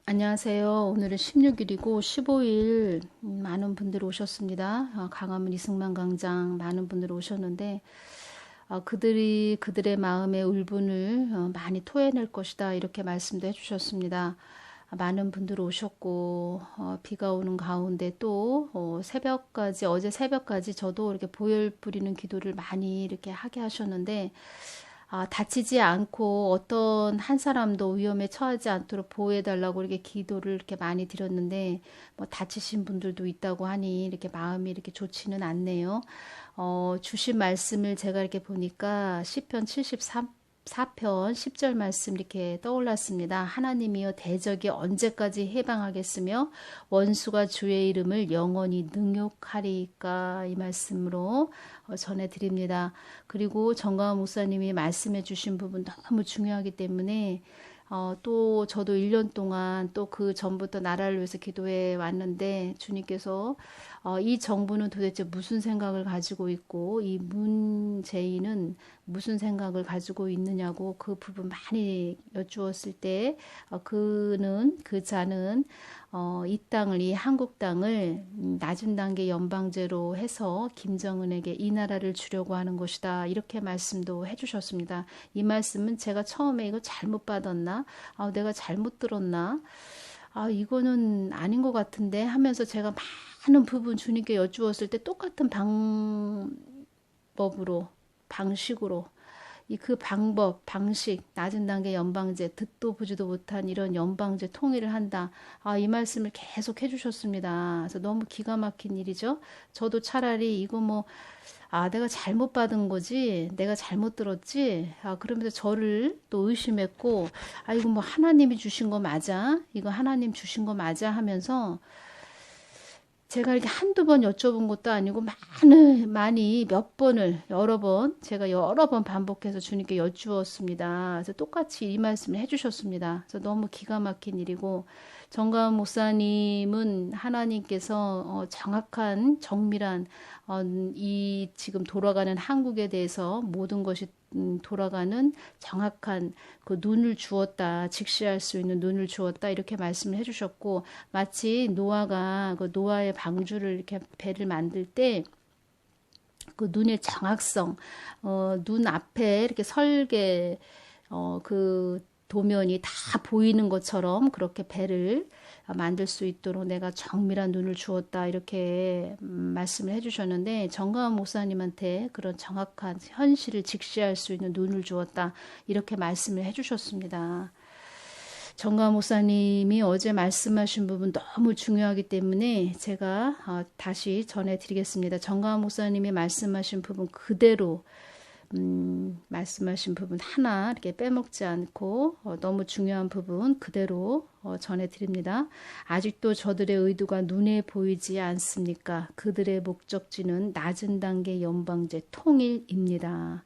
안녕하세요. 오늘은 16일이고 15일 많은 분들 오셨습니다. 강화문 이승만 광장 많은 분들 오셨는데 그들이 그들의 마음의 울분을 많이 토해낼 것이다 이렇게 말씀도 해주셨습니다. 많은 분들 오셨고 비가 오는 가운데 또 새벽까지 어제 새벽까지 저도 이렇게 보혈 뿌리는 기도를 많이 이렇게 하게 하셨는데 다치지 않고 어떤 한 사람도 위험에 처하지 않도록 보호해달라고 이렇게 기도를 이렇게 많이 드렸는데, 뭐 다치신 분들도 있다고 하니 이렇게 마음이 이렇게 좋지는 않네요. 주신 말씀을 제가 이렇게 보니까 시편 74편 10절 말씀 이렇게 떠올랐습니다. 하나님이여 대적이 언제까지 해방하겠으며 원수가 주의 이름을 영원히 능욕하리까 이 말씀으로 전해드립니다. 그리고 정가은 목사님이 말씀해 주신 부분 너무 중요하기 때문에 또 저도 1년 동안 또 그 전부터 나라를 위해서 기도해 왔는데 주님께서 이 정부는 도대체 무슨 생각을 가지고 있고 이 문재인은 무슨 생각을 가지고 있느냐고 그 부분 많이 여쭈었을 때 그 자는 이 땅을 이 한국 땅을 낮은 단계 연방제로 해서 김정은에게 이 나라를 주려고 하는 것이다 이렇게 말씀도 해주셨습니다. 이 말씀은 제가 처음에 이거 잘못 받았나? 내가 잘못 들었나? 이거는 아닌 것 같은데 하면서 제가 많은 부분 주님께 여쭈었을 때 똑같은 방법으로 방식으로 그 방법, 방식, 낮은 단계 연방제, 듣도 보지도 못한 이런 연방제 통일을 한다. 이 말씀을 계속 해주셨습니다. 그래서 너무 기가 막힌 일이죠. 저도 차라리 이거 내가 잘못 받은 거지, 내가 잘못 들었지. 그러면서 저를 또 의심했고, 이거 하나님이 주신 거 맞아? 이거 하나님 주신 거 맞아? 하면서 제가 이렇게 한두 번 여쭤본 것도 아니고 많이 몇 번을 제가 여러 번 반복해서 주님께 여쭈었습니다. 그래서 똑같이 이 말씀을 해주셨습니다. 그래서 너무 기가 막힌 일이고 정가은 목사님은 하나님께서 정확한 정밀한 이 지금 돌아가는 한국에 대해서 모든 것이 돌아가는 정확한 그 눈을 주었다. 직시할 수 있는 눈을 주었다. 이렇게 말씀을 해주셨고 마치 노아가 그 노아의 방주를 이렇게 배를 만들 때 그 눈의 정확성, 눈 앞에 이렇게 그 도면이 다 보이는 것처럼 그렇게 배를 만들 수 있도록 내가 정밀한 눈을 주었다 이렇게 말씀을 해주셨는데 정가은 목사님한테 그런 정확한 현실을 직시할 수 있는 눈을 주었다 이렇게 말씀을 해주셨습니다. 정가은 목사님이 어제 말씀하신 부분 너무 중요하기 때문에 제가 다시 전해드리겠습니다. 정가은 목사님이 말씀하신 부분 그대로 말씀하신 부분 하나 이렇게 빼먹지 않고 너무 중요한 부분 그대로 전해드립니다. 아직도 저들의 의도가 눈에 보이지 않습니까? 그들의 목적지는 낮은 단계 연방제 통일입니다.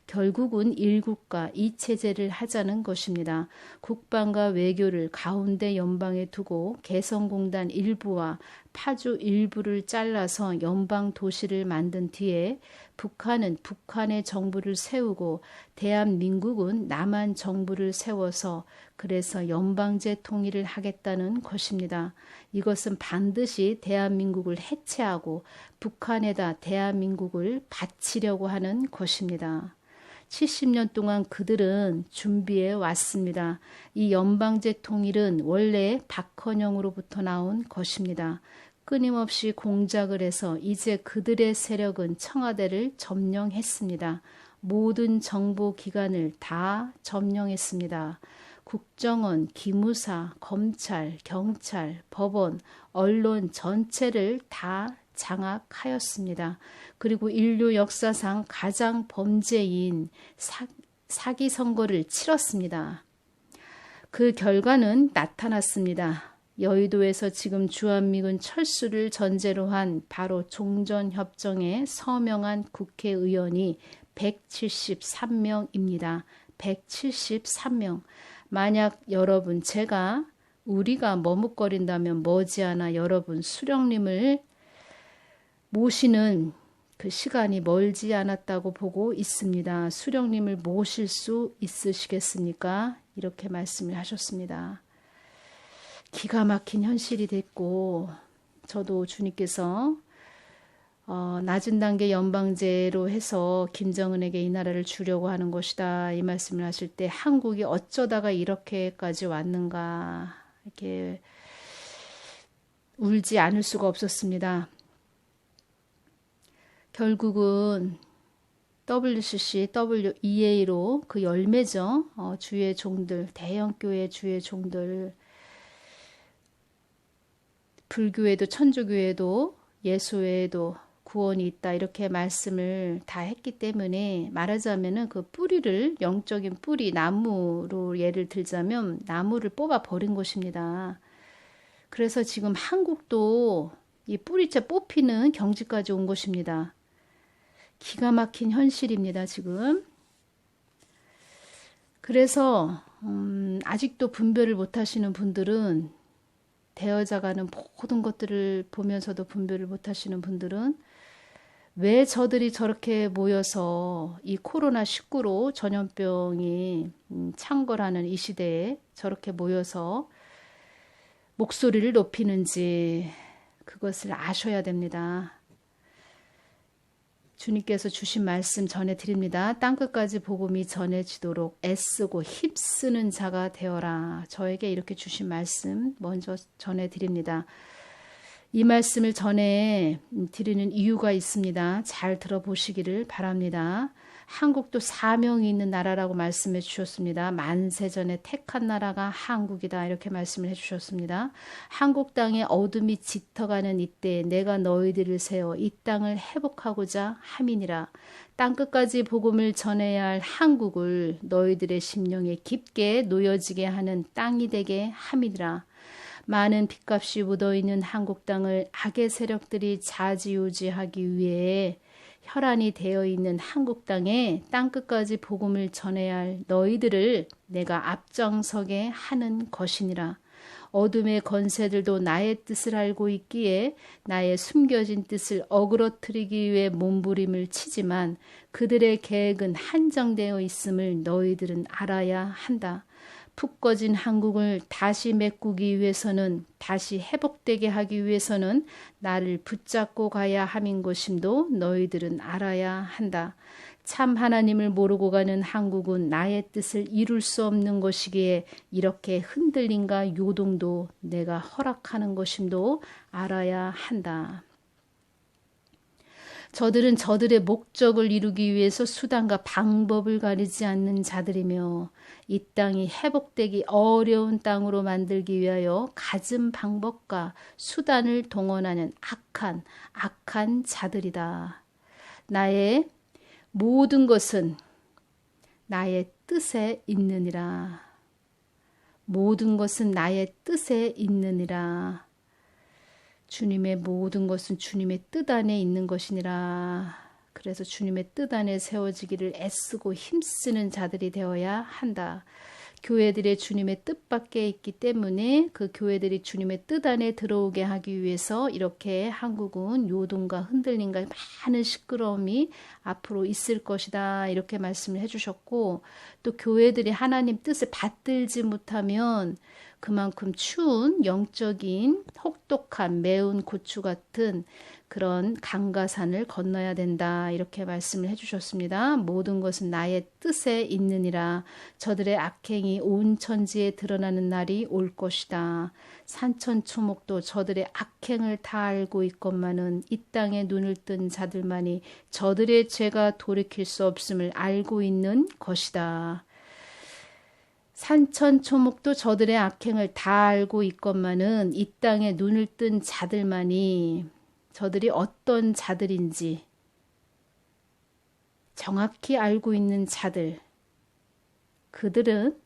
결국은 일국가 이체제를 하자는 것입니다. 국방과 외교를 가운데 연방에 두고 개성공단 일부와 파주 일부를 잘라서 연방 도시를 만든 뒤에 북한은 북한의 정부를 세우고 대한민국은 남한 정부를 세워서 그래서 연방제 통일을 하겠다는 것입니다. 이것은 반드시 대한민국을 해체하고 북한에다 대한민국을 바치려고 하는 것입니다. 70년 동안 그들은 준비해 왔습니다. 이 연방제 통일은 원래 박헌영으로부터 나온 것입니다. 끊임없이 공작을 해서 이제 그들의 세력은 청와대를 점령했습니다. 모든 정보기관을 다 점령했습니다. 국정원, 기무사, 검찰, 경찰, 법원, 언론 전체를 다 장악하였습니다. 그리고 인류 역사상 가장 범죄인 사기 선거를 치렀습니다. 그 결과는 나타났습니다. 여의도에서 지금 주한미군 철수를 전제로 한 바로 종전협정에 서명한 국회의원이 173명입니다. 173명. 만약 여러분 우리가 머뭇거린다면 머지않아 여러분 수령님을 모시는 그 시간이 멀지 않았다고 보고 있습니다. 수령님을 모실 수 있으시겠습니까? 이렇게 말씀을 하셨습니다. 기가 막힌 현실이 됐고, 저도 주님께서 낮은 단계 연방제로 해서 김정은에게 이 나라를 주려고 하는 것이다, 이 말씀을 하실 때 한국이 어쩌다가 이렇게까지 왔는가, 이렇게 울지 않을 수가 없었습니다. 결국은 WCC, WEA로 그 열매죠. 주의 종들, 대형교회 주의 종들, 불교에도 천주교에도 예수에도 구원이 있다, 이렇게 말씀을 다 했기 때문에, 말하자면은 그 뿌리를, 영적인 뿌리, 나무로 예를 들자면 나무를 뽑아 버린 것입니다. 그래서 지금 한국도 이 뿌리째 뽑히는 경지까지 온 것입니다. 기가 막힌 현실입니다, 지금. 그래서 아직도 분별을 못 하시는 분들은, 되어져가는 모든 것들을 보면서도 분별을 못 하시는 분들은, 왜 저들이 저렇게 모여서 이 코로나19로 전염병이 창궐하는 이 시대에 저렇게 모여서 목소리를 높이는지, 그것을 아셔야 됩니다. 주님께서 주신 말씀 전해드립니다. 땅끝까지 복음이 전해지도록 애쓰고 힘쓰는 자가 되어라. 저에게 이렇게 주신 말씀 먼저 전해드립니다. 이 말씀을 전해드리는 이유가 있습니다. 잘 들어보시기를 바랍니다. 한국도 사명이 있는 나라라고 말씀해 주셨습니다. 만세전에 택한 나라가 한국이다, 이렇게 말씀을 해 주셨습니다. 한국 땅에 어둠이 짙어가는 이때 내가 너희들을 세워 이 땅을 회복하고자 함이니라. 땅끝까지 복음을 전해야 할 한국을 너희들의 심령에 깊게 놓여지게 하는 땅이 되게 함이니라. 많은 빚값이 묻어있는 한국 땅을 악의 세력들이 좌지우지하기 위해 혈안이 되어 있는 한국 땅에 땅끝까지 복음을 전해야 할 너희들을 내가 앞장서게 하는 것이니라. 어둠의 권세들도 나의 뜻을 알고 있기에 나의 숨겨진 뜻을 어그러뜨리기 위해 몸부림을 치지만 그들의 계획은 한정되어 있음을 너희들은 알아야 한다. 푹 꺼진 한국을 다시 메꾸기 위해서는, 다시 회복되게 하기 위해서는 나를 붙잡고 가야 함인 것임도 너희들은 알아야 한다. 참 하나님을 모르고 가는 한국은 나의 뜻을 이룰 수 없는 것이기에 이렇게 흔들림과 요동도 내가 허락하는 것임도 알아야 한다. 저들은 저들의 목적을 이루기 위해서 수단과 방법을 가리지 않는 자들이며 이 땅이 회복되기 어려운 땅으로 만들기 위하여 갖은 방법과 수단을 동원하는 악한 자들이다. 나의 모든 것은 나의 뜻에 있느니라. 모든 것은 나의 뜻에 있느니라. 주님의 모든 것은 주님의 뜻 안에 있는 것이니라. 그래서 주님의 뜻 안에 세워지기를 애쓰고 힘쓰는 자들이 되어야 한다. 교회들의 주님의 뜻밖에 있기 때문에 그 교회들이 주님의 뜻 안에 들어오게 하기 위해서 이렇게 한국은 요동과 흔들림과 많은 시끄러움이 앞으로 있을 것이다, 이렇게 말씀을 해주셨고, 또 교회들이 하나님 뜻을 받들지 못하면 그만큼 추운 영적인 혹독한 매운 고추 같은 그런 강가산을 건너야 된다, 이렇게 말씀을 해주셨습니다. 모든 것은 나의 뜻에 있느니라. 저들의 악행이 온 천지에 드러나는 날이 올 것이다. 산천초목도 저들의 악행을 다 알고 있건만은 이 땅에 눈을 뜬 자들만이 저들의 죄가 돌이킬 수 없음을 알고 있는 것이다. 산천초목도 저들의 악행을 다 알고 있건만은 이 땅에 눈을 뜬 자들만이 저들이 어떤 자들인지 정확히 알고 있는 자들, 그들은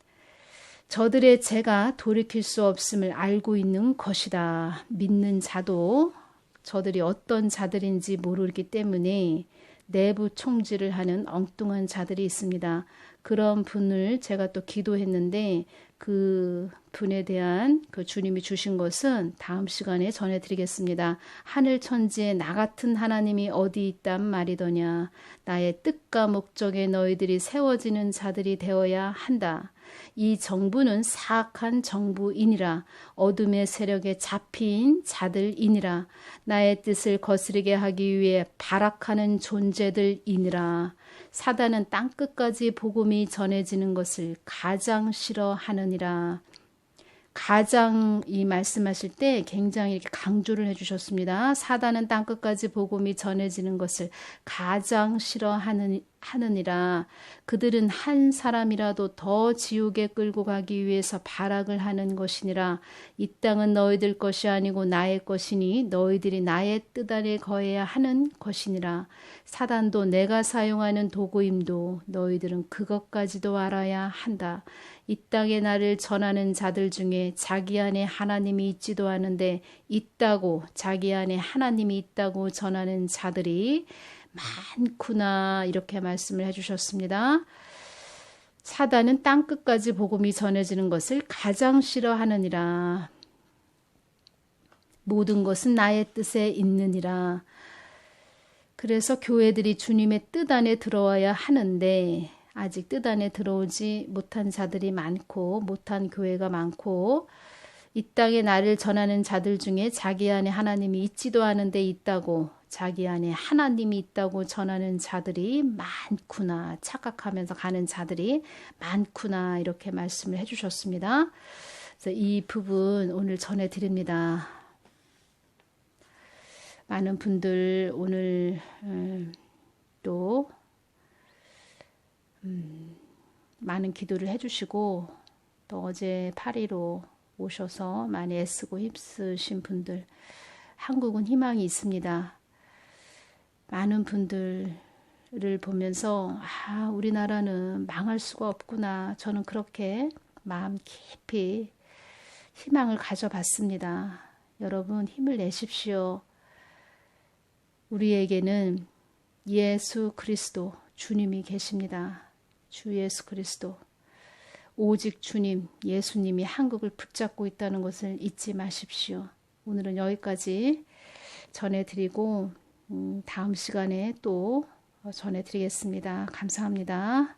저들의 죄가 돌이킬 수 없음을 알고 있는 것이다. 믿는 자도 저들이 어떤 자들인지 모르기 때문에 내부 총질을 하는 엉뚱한 자들이 있습니다. 그런 분을 제가 또 기도했는데 그 분에 대한 그 주님이 주신 것은 다음 시간에 전해드리겠습니다. 하늘 천지에 나 같은 하나님이 어디 있단 말이더냐. 나의 뜻과 목적에 너희들이 세워지는 자들이 되어야 한다. 이 정부는 사악한 정부이니라. 어둠의 세력에 잡힌 자들이니라. 나의 뜻을 거스르게 하기 위해 발악하는 존재들이니라. 사단은 땅끝까지 복음이 전해지는 것을 가장 싫어하느니라. 가장 이 말씀하실 때 굉장히 이렇게 강조를 해주셨습니다. 사단은 땅끝까지 복음이 전해지는 것을 가장 싫어하느니라. 그들은 한 사람이라도 더 지옥에 끌고 가기 위해서 발악을 하는 것이니라. 이 땅은 너희들 것이 아니고 나의 것이니 너희들이 나의 뜻 아래 거해야 하는 것이니라. 사단도 내가 사용하는 도구임도 너희들은 그것까지도 알아야 한다. 이 땅에 나를 전하는 자들 중에 자기 안에 하나님이 있지도 않은데 있다고, 자기 안에 하나님이 있다고 전하는 자들이 많구나, 이렇게 말씀을 해주셨습니다. 사단은 땅끝까지 복음이 전해지는 것을 가장 싫어하느니라. 모든 것은 나의 뜻에 있느니라. 그래서 교회들이 주님의 뜻 안에 들어와야 하는데 아직 뜻 안에 들어오지 못한 자들이 많고, 못한 교회가 많고, 이 땅에 나를 전하는 자들 중에 자기 안에 하나님이 있지도 않은데 있다고, 자기 안에 하나님이 있다고 전하는 자들이 많구나, 착각하면서 가는 자들이 많구나, 이렇게 말씀을 해주셨습니다. 그래서 이 부분 오늘 전해드립니다. 많은 분들 오늘 또 많은 기도를 해주시고, 또 어제 파리로 오셔서 많이 애쓰고 힘쓰신 분들, 한국은 희망이 있습니다. 많은 분들을 보면서 우리나라는 망할 수가 없구나, 저는 그렇게 마음 깊이 희망을 가져봤습니다. 여러분 힘을 내십시오. 우리에게는 예수 그리스도 주님이 계십니다. 주 예수 그리스도, 오직 주님, 예수님이 한국을 붙잡고 있다는 것을 잊지 마십시오. 오늘은 여기까지 전해드리고 다음 시간에 또 전해드리겠습니다. 감사합니다.